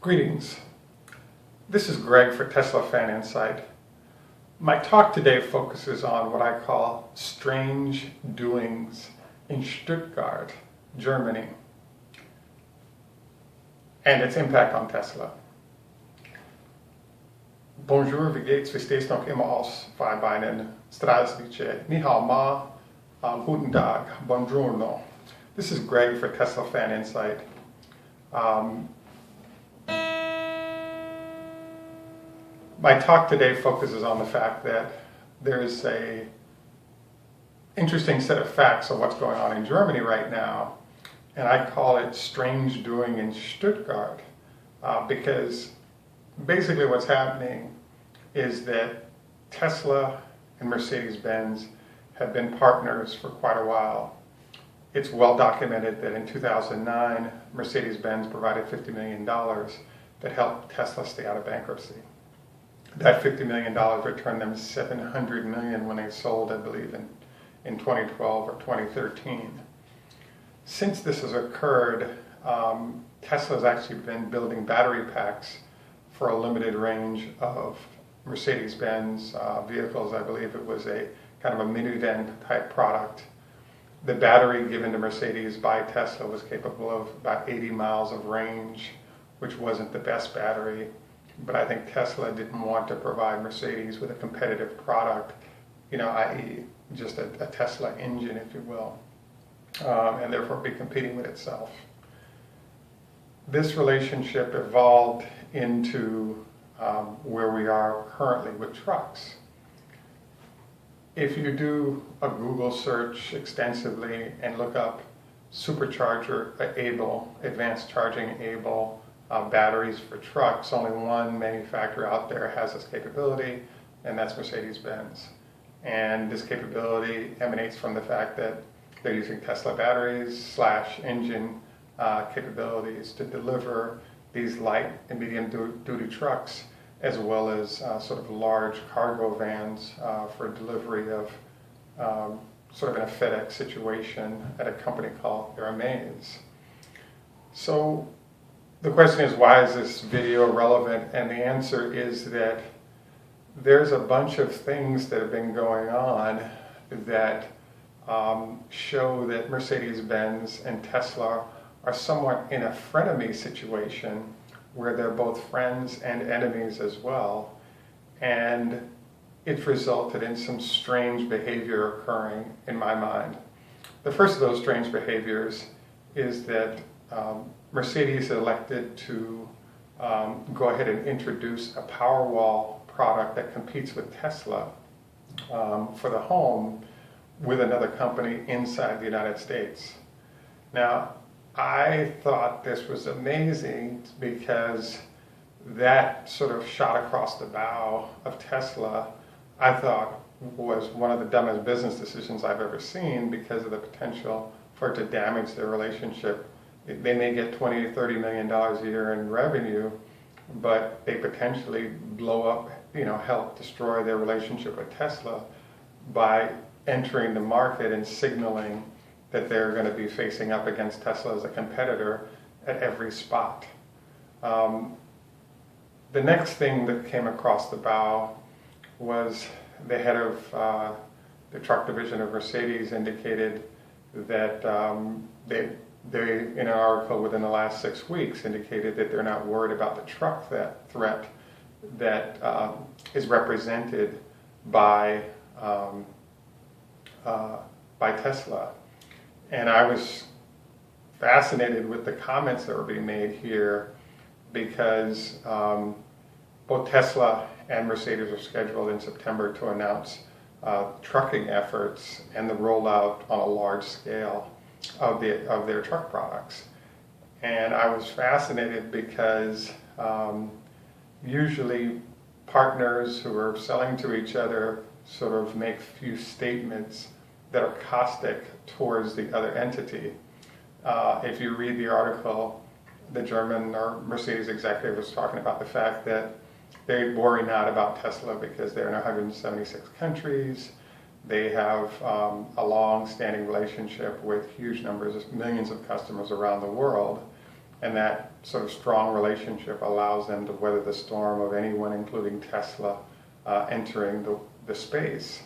Greetings. This is Greg for Tesla Fan Insight. My talk today focuses on what I call strange doings in Stuttgart, Germany, and its impact on Tesla. Bonjour, wie geht's? Wie steht's noch immer aus? Vierbeinen, Strasnice, Ni hao ma, guten Tag, buongiorno. This is Greg for Tesla Fan Insight. My talk today focuses on the fact that there's an interesting set of facts of what's going on in Germany right now, and I call it strange doing in Stuttgart, because basically what's happening is that Tesla and Mercedes-Benz have been partners for quite a while. It's well documented that in 2009, Mercedes-Benz provided $50 million that helped Tesla stay out of bankruptcy. That $50 million returned them $700 million when they sold, I believe, in 2012 or 2013. Since this has occurred, Tesla has actually been building battery packs for a limited range of Mercedes-Benz vehicles. I believe it was a kind of a minivan type product. The battery given to Mercedes by Tesla was capable of about 80 miles of range, which wasn't the best battery. But I think Tesla didn't want to provide Mercedes with a competitive product, i.e. just a Tesla engine, if you will, and therefore be competing with itself. This relationship evolved into where we are currently with trucks. If you do a Google search extensively and look up supercharger able, advanced charging able, batteries for trucks, only one manufacturer out there has this capability, and that's Mercedes-Benz. And this capability emanates from the fact that they're using Tesla batteries / engine capabilities to deliver these light and medium duty trucks, as well as sort of large cargo vans for delivery of sort of in a FedEx situation at a company called Hermes. So the question is, why is this video relevant? And the answer is that there's a bunch of things that have been going on that show that Mercedes-Benz and Tesla are somewhat in a frenemy situation where they're both friends and enemies as well. And it's resulted in some strange behavior occurring in my mind. The first of those strange behaviors is that Mercedes elected to go ahead and introduce a Powerwall product that competes with Tesla for the home with another company inside the United States. Now, I thought this was amazing because that sort of shot across the bow of Tesla, I thought was one of the dumbest business decisions I've ever seen because of the potential for it to damage their relationship. They may get $20 to $30 million a year in revenue, but they potentially blow up, help destroy their relationship with Tesla by entering the market and signaling that they're going to be facing up against Tesla as a competitor at every spot. The next thing that came across the bow was the head of the truck division of Mercedes indicated that they, in an article within the last 6 weeks, indicated that they're not worried about the truck threat that is represented by Tesla. And I was fascinated with the comments that were being made here because both Tesla and Mercedes are scheduled in September to announce trucking efforts and the rollout on a large scale of their truck products. And I was fascinated because usually partners who are selling to each other sort of make few statements that are caustic towards the other entity. If you read the article, the German or Mercedes executive was talking about the fact that they worry not about Tesla because they're in 176 countries. They have a long-standing relationship with huge numbers of millions of customers around the world. and that sort of strong relationship allows them to weather the storm of anyone, including Tesla, entering the space.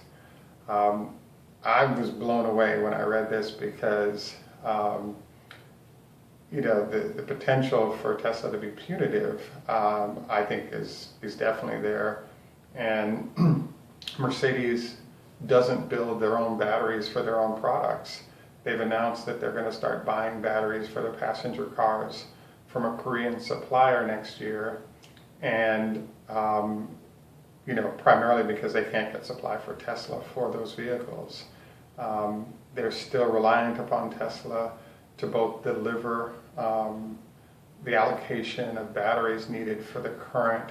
I was blown away when I read this because the potential for Tesla to be punitive, I think is definitely there. And Mercedes doesn't build their own batteries for their own products. They've announced that they're going to start buying batteries for their passenger cars from a Korean supplier next year, and primarily because they can't get supply for Tesla for those vehicles. They're still reliant upon Tesla to both deliver the allocation of batteries needed for the current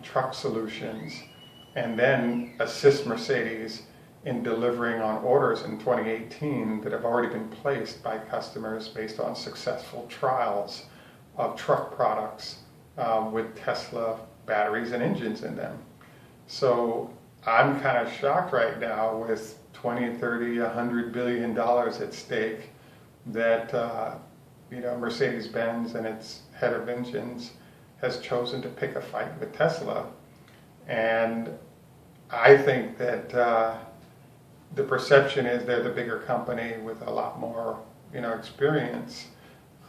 truck solutions, and then assist Mercedes in delivering on orders in 2018 that have already been placed by customers based on successful trials of truck products with Tesla batteries and engines in them. So I'm kind of shocked right now with 20, 30, $100 billion at stake that Mercedes-Benz and its head of engines has chosen to pick a fight with Tesla. And I think that the perception is they're the bigger company with a lot more experience,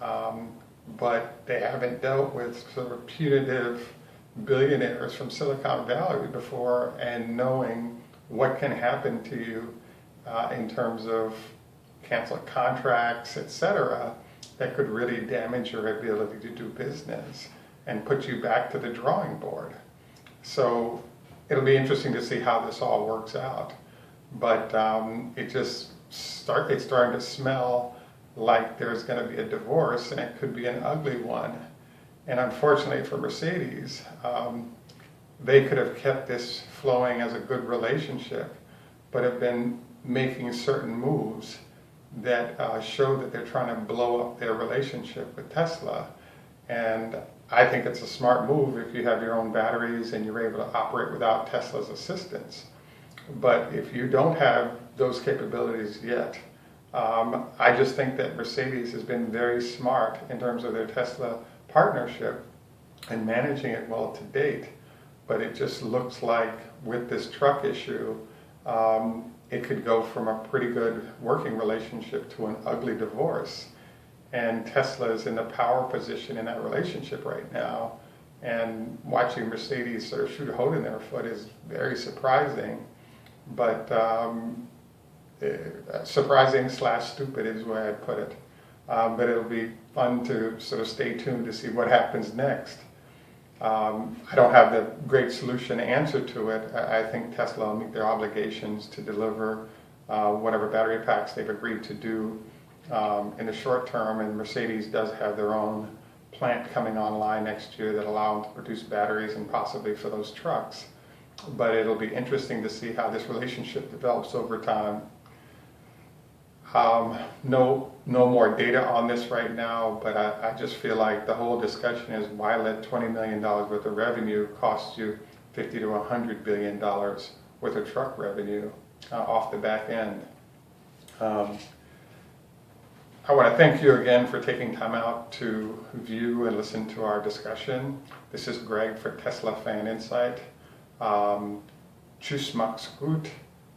but they haven't dealt with sort of punitive billionaires from Silicon Valley before, and knowing what can happen to you in terms of canceled contracts, etc., that could really damage your ability to do business and put you back to the drawing board. So it'll be interesting to see how this all works out. But it's starting to smell like there's going to be a divorce, and it could be an ugly one. And unfortunately for Mercedes, they could have kept this flowing as a good relationship, but have been making certain moves that show that they're trying to blow up their relationship with Tesla. And I think it's a smart move if you have your own batteries and you're able to operate without Tesla's assistance. But if you don't have those capabilities yet, I just think that Mercedes has been very smart in terms of their Tesla partnership and managing it well to date. But it just looks like with this truck issue, it could go from a pretty good working relationship to an ugly divorce. And Tesla is in the power position in that relationship right now. And watching Mercedes sort of shoot a hole in their foot is very surprising. But surprising / stupid is the way I'd put it. But it'll be fun to sort of stay tuned to see what happens next. I don't have the great solution answer to it. I think Tesla will meet their obligations to deliver whatever battery packs they've agreed to do in the short term, and Mercedes does have their own plant coming online next year that allow them to produce batteries, and possibly for those trucks. But it'll be interesting to see how this relationship develops over time. No more data on this right now, but I just feel like the whole discussion is, why let $20 million worth of revenue cost you $50 to $100 billion worth of truck revenue off the back end? I want to thank you again for taking time out to view and listen to our discussion. This is Greg for Tesla Fan Insight. Tschüss, macht's gut.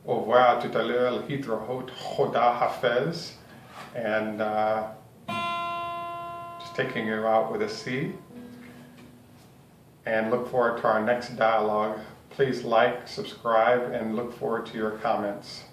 Au revoir, tout à l'heure, l'hydrohot Choda Hafez. And just taking you out with a C. And look forward to our next dialogue. Please like, subscribe, and look forward to your comments.